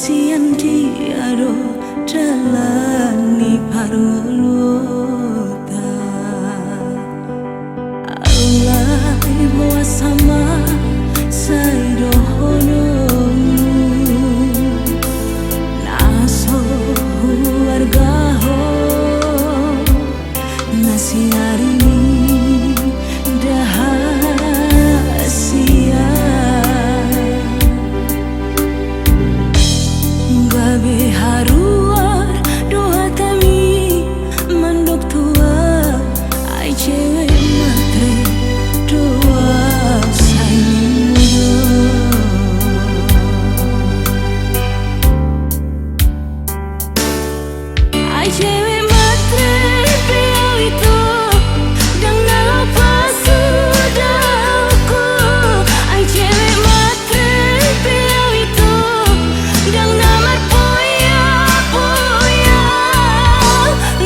sian diaro jalani parulota Allah bawa sama saidohono naso wargaho nasi hari dahasia babe haruar doa tami mandok tua ai cewek matre doa sayang ai cewek matre piau itu dan nalau pasudahku ai cewek matre piau itu dan namar poya poya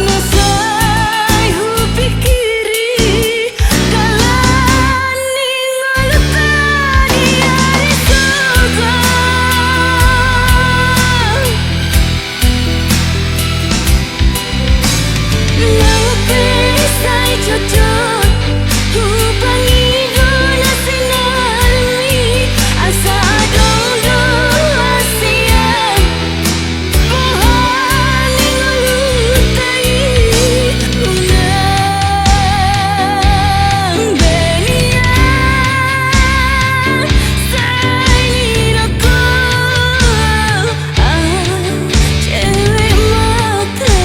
nasai hu pikiri kalani ngalutani hari surga sai cocok hubangi guna sinarmi asa dong asia pohani ngulutai unang benia sai niroko cewek matre